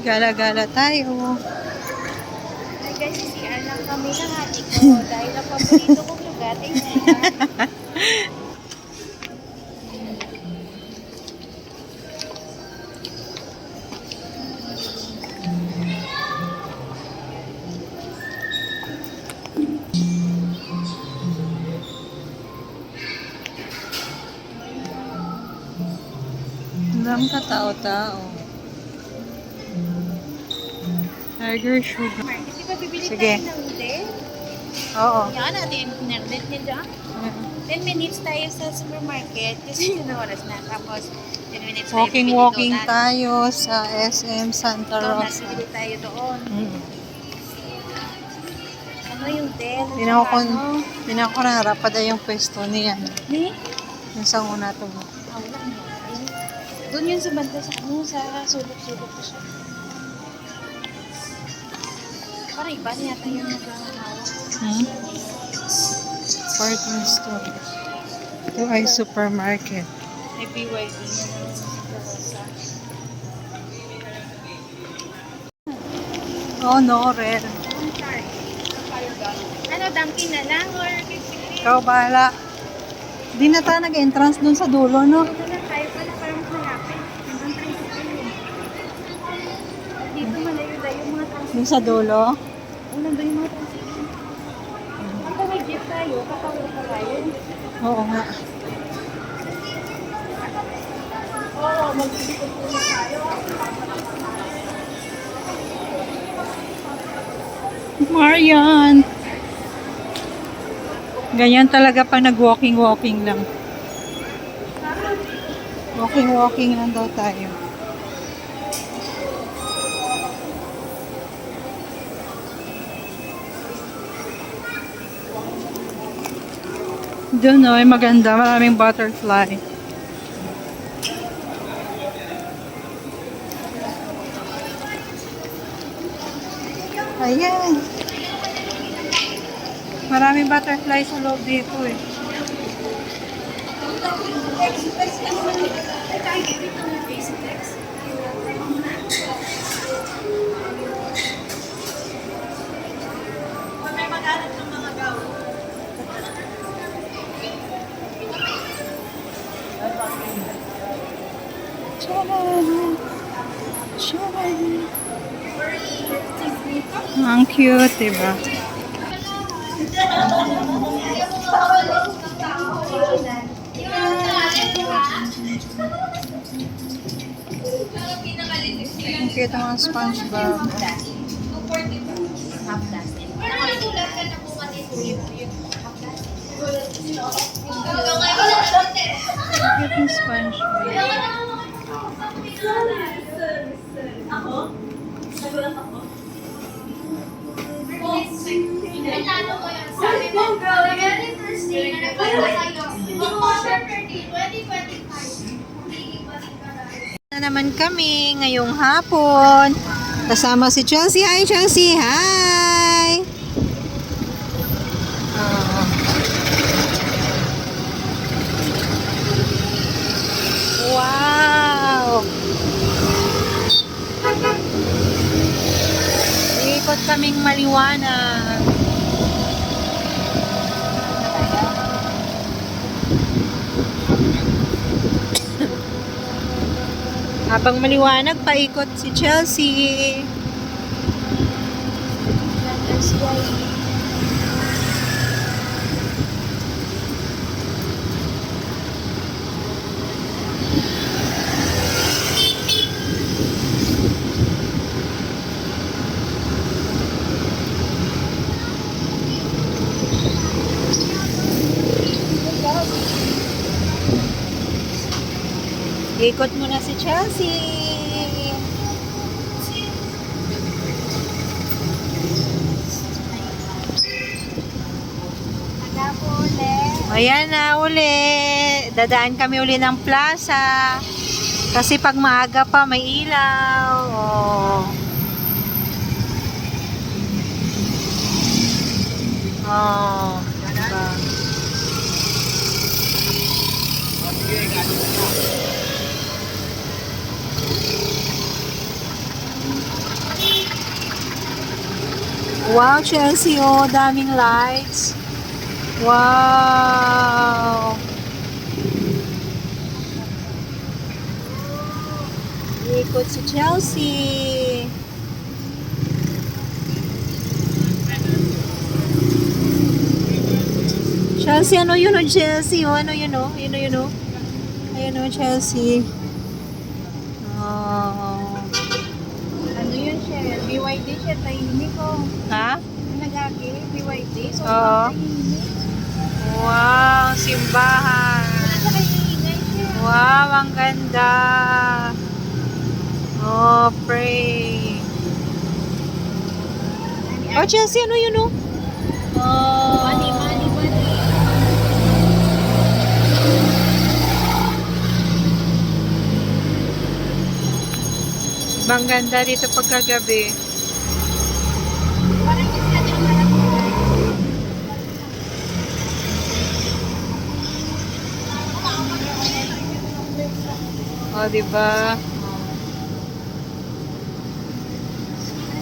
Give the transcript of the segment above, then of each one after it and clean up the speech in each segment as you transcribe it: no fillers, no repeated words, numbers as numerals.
Gala-gala tayo. Ay guys, CR lang kami ng ate ko. Dahil ang paborito kong lugar ay CR. Ang katao-tao. Tiger sugar. Market, di ba bibili Sige. tayo ng hotel? Oo. Yan, natin yung nerdet niya dyan. 10 minutes tayo sa supermarket kasi yun ang oras na. Tapos, 10 minutes tayo Walking donut. tayo sa SM Santa Donut, Rosa. bibili tayo doon. Ano yung hotel? Tinan ko na harap pa yung pwesto niya. Ni? Yung sa una to. Wala mo. Doon yun sa banda sa ano, sa sulok-sulok ko siya. Parang iba niya tayo nag-hawak. Department store. Ito ay supermarket. May BYD na naman sa Rosa. Oh, no, red. Ano, Dunkin na lang or Ikaw bahala. Di na tayo nag-entrance dun sa dulo, no? Ito na tayo pala parang malapit. Hanggang 30 dito malayo-layo yung mga taxi. Dun sa dulo. Oh, nandun yung mga taxi. Kapag may jeep tayo, kapawala pa tayo. Oo nga. Oo, mag-ikot muna tayo. Marian! Ganyan talaga pag nag-walking lang. Walking lang daw tayo. Doon ay maganda. Maraming butterfly. Ayan. Maraming butterfly sa loob dito eh. Ang cute, diba? Ang cute ang mga SpongeBob. Ang cute ng SpongeBob. Ako? Nagulat ako. Plano ko yun. Sabi mo, very first day na nagpala kayo. October 30, 2025. Na naman kami ngayong hapon. Kasama si Chelsea. Hi, Chelsea. Hi! Wow! Ikot kaming maliwanag. Habang maliwanag, paikot si Chelsea. Ikot muna si Chelsea. Ayan na uli. Dadaan kami uli ng plaza. Kasi pag maaga pa may ilaw. Oh. Oh. Diba? Wow, Chelsea, oh, daming lights. Wow. Ikot si Chelsea. Chelsea, ano yun, oh, Chelsea? Oh, ano yun, oh? Yun, oh. Ayun, oh, Chelsea. Oh. Ano yun siya? BYD siya, tahimik ko. Ha? Nagagi, BYD. So, Oo. tahimik. Wow, simbahan. Wala siya kayo ingay siya. Wow, ang ganda. Oh, pray. Oh, Chelsea, ano yun, oh? Oh. Money, money, money. Bang ganda dito pagkagabi. Parang hindi sila din malapit. Oh, di ba?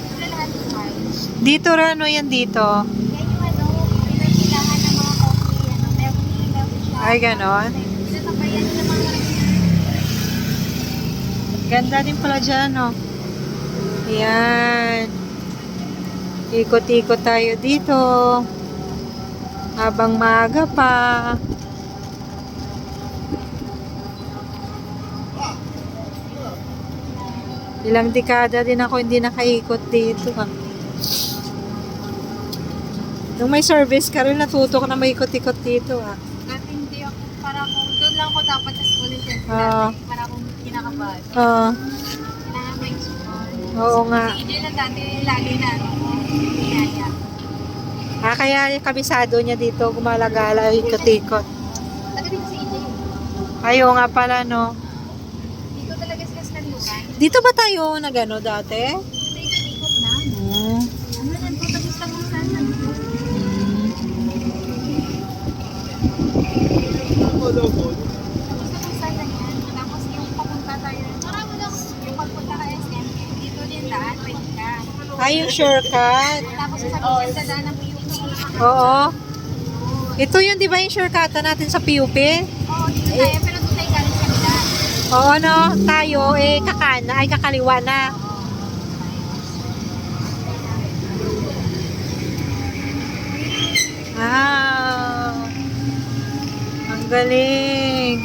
Sila lahat ng miles. Dito ano yan dito? Yan yung ano, pinagsilahan ng mga coffee, ano, meron ilaw siya. Ay, ganon. Pinatabayan ng mga Ganda din pala dyan, oh. Ayan. Ikot-ikot tayo dito. Habang maaga pa. Ilang dekada din ako hindi nakaikot dito. Nung may service ka rin, natuto ko na maikot-ikot dito. Dati hindi ako, para kung doon lang ako dapat sa school yun. Ah. Para akong kinakabahan. Kailangan may school. Oo nga. Si EJ na dati lagi na ano, niyaya. Kaya yung kabisado niya dito, gumalagala, ikot-ikot. Taga dito si EJ. Ayaw nga pala, no? Dito talaga sila sa kanluran. Dito ba tayo nagano dati? Dito ikot na. Hmm. Ano na, dito gusto kong sana. Gusto kong sana yan. Tapos yung papunta tayo, yung pagpunta ka SM, dito din daan, pwede ka. Ay, yung shortcut. Tapos sasabihin sa daan ng PUP. Oo. Ito yun, di ba yung shortcut natin sa PUP? Oo, dito tayo, pero doon tayo galing sa nila. Oo, no? Tayo, kakana, ay kakaliwa na. Wow. Ang galing.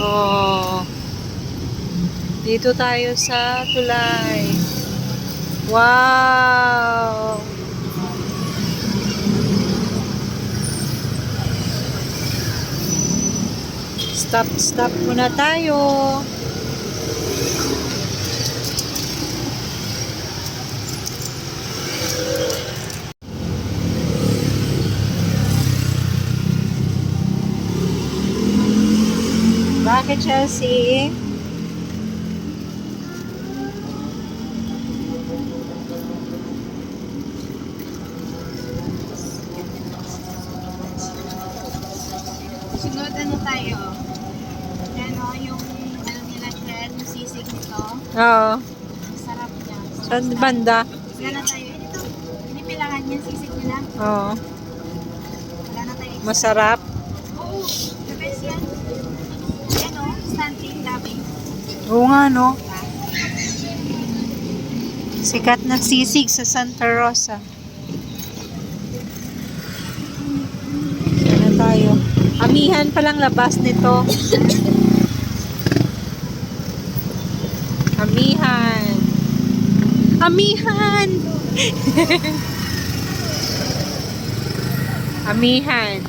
Oh. Dito tayo sa tulay. Wow. Stop muna tayo. Bakit, Chelsea? Sunod ano tayo? Ano, yung ano nila shell, yung sisig nito. Oo. Sarap niya. Saan banda? Wala na tayo. Ito, pinipilahan niya sisig nila. Oo. Wala na tayo. Masarap. Oo, the best yan. Yan o, Stanley Labing. Oo nga, no? Sikat na sisig sa Santa Rosa. Saan na tayo? Amihan palang labas nito. Amihan. Amihan! Amihan.